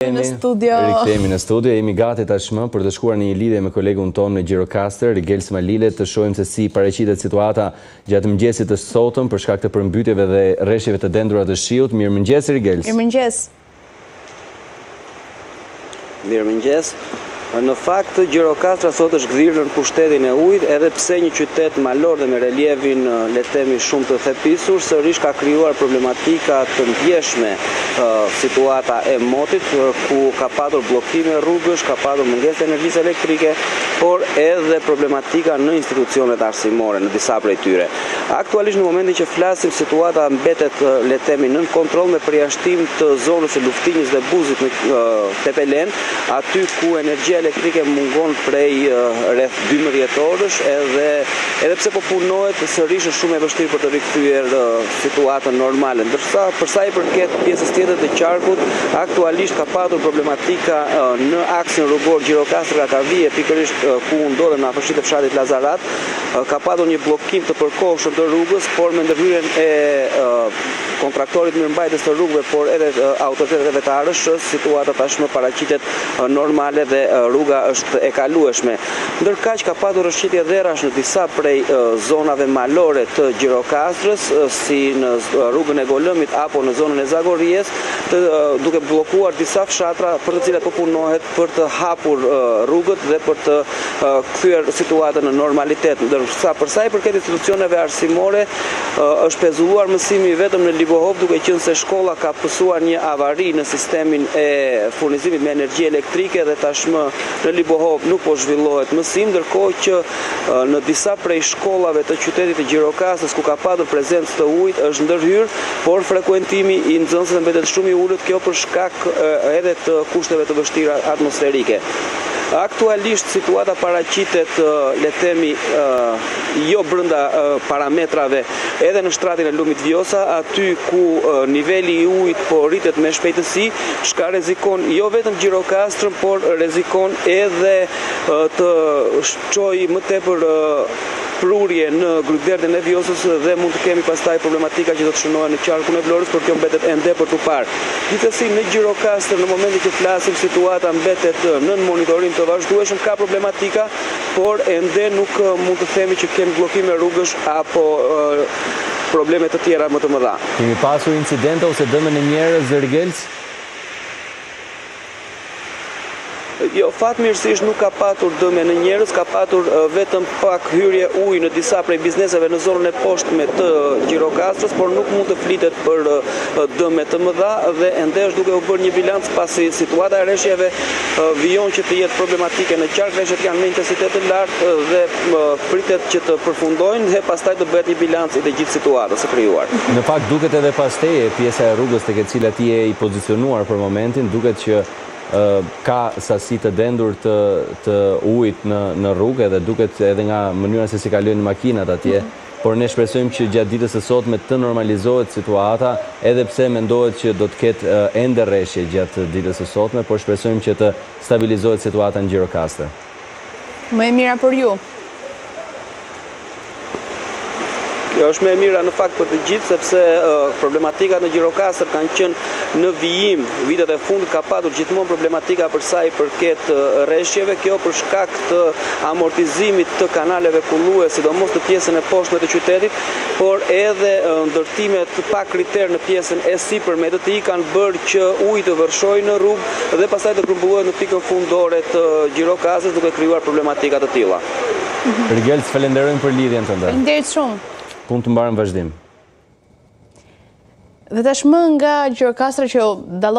Rikthehemi në studio, jemi gati tashmë për të shkuar në një lidhje me kolegun tonë në Gjirokastër, Rigel Smalile, të shohim se si paraqitet situata gjatë mëngjesit të sotëm për shkak të përmbytjeve dhe rreshjeve të dendura të shiut. Mirëmëngjes Rigel. Mirëmëngjes. Mirëmëngjes. Në fakt, Gjirokastra sot është gdhirë në pushtetin e ujit, edhe pse një qytet malor dhe me relievin le të themi shumë të thepisur, sërish ka krijuar problematika të ndjeshme situata e motit, ku ka patur bllokime rrugësh, ka patur mungesë energjisë elektrike, por edhe problematika në institucionet arsimore, në disa prej tyre. Aktualisht në momentin që flasim, situata mbetet le të themi nën kontroll me përjashtim të zonës së Luftinjës dhe Buzit në Tepelen, aty ku energjia elektrike mungon prej rreth 12 orësh, edhe pse po punohet, sërish është shumë e vështirë për të rikthyer situatën normale. Ndërsa për sa i përket pjesës tjetër të qarkut, aktualisht ka patur problematika në aksin rrugor Gjirokastër-Kakavije, pikërisht ku ndodhen në afërsitë të fshatit Lazarat, ka patur një bllokim të përkohshëm të rrugës, por me ndërhyrjen e kontraktorit mirëmbajtjes të rrugëve, por edhe autoriteteve të ARSH-s, situata tashmë paraqitet normale dhe rruga është e kalueshme. Ndërkaq ka patur rrëshqitje dherash në disa prej zonave malore të Gjirokastrës, si në rrugën e Golëmit apo në zonën e Zagorijes, duke bllokuar disa fshatra për të cilat po punohet për të hapur rrugët dhe për të kthyer situatën në normalitet. Ndërsa për sa i përket institucioneve arsimore, është pezulluar mësimi vetëm në Libohov, duke qenë se shkolla ka pësuar një avari në sistemin e furnizimit me energji elektrike dhe tashmë në Libohov nuk po zhvillohet mësim, ndërkohë që në disa prej shkollave të qytetit të Gjirokastrës ku ka patur prezencë të ujit është ndërhyr, por frekuentimi i nxënësve mbetet shumë i ulët, kjo për shkak edhe të kushteve të vështira atmosferike. Aktualisht situata paraqitet le të themi jo brenda parametrave edhe në shtratin e Lumit Vjosa, aty ku niveli i ujit po rritet me shpejtësi, çka rrezikon jo vetëm Gjirokastrën, por rrezikon edhe të çojë më tepër prurje në Grykderdhen e Vjosës dhe mund të kemi pastaj problematika që do të shënohen në qarkun e Vlorës, por kjo mbetet ende për tu parë. Gjithsesi në Gjirokastër në momentin që flasim, situata mbetet nën monitorim të vazhdueshëm, ka problematika, por ende nuk mund të themi që kemi bllokime rrugësh apo probleme të tjera më të mëdha. Kemi pasur incidente ose dëme në njerëz Rigels? Jo, fatmirësisht nuk ka patur dëme në njerëz, ka patur vetëm pak hyrje ujë në disa prej bizneseve në zonën e poshtme të Gjirokastrës, por nuk mund të flitet për dëme të mëdha dhe ende është duke u bërë një bilanc pasi situata e rreshjeve vijon që të jetë problematike në qark, rreshjet janë me intensitet të lartë dhe pritet që të përfundojnë dhe pastaj të bëhet një bilanc i të gjithë situatës së krijuar. Në fakt duket edhe pas teje pjesa e rrugës tek e cila ti je i pozicionuar për momentin, duket që ka sasi të dendur të ujit në rrugë, edhe duket edhe nga mënyra se si kalojnë makinat atje, por ne shpresojmë që gjatë ditës së sotme të normalizohet situata, edhe pse mendohet që do të ketë ende rreshje gjatë ditës së sotme, por shpresojmë që të stabilizohet situata në Gjirokastër. Më e mira për ju. Kjo është më e mira në fakt për të gjithë, sepse problematikat në Gjirokastër kanë qenë në vijim. Vitet e fundit ka patur gjithmonë problematika për sa i përket rreshjeve, kjo për shkak të amortizimit të kanaleve kulluese, sidomos të pjesën e poshtme të qytetit, por edhe ndërtimet pa kriter në pjesën e sipërme të tij kanë bërë që uji të vërshojë në rrugë dhe pastaj të grumbullohet në pikën fundore të Gjirokastrës, duke krijuar problematika të tilla. Rigel, falenderojmë për lidhjen tënde. Faleminderit shumë. Punë të mbarë në vazhdim. Dhe tashmë nga Gjirokastra që dallohet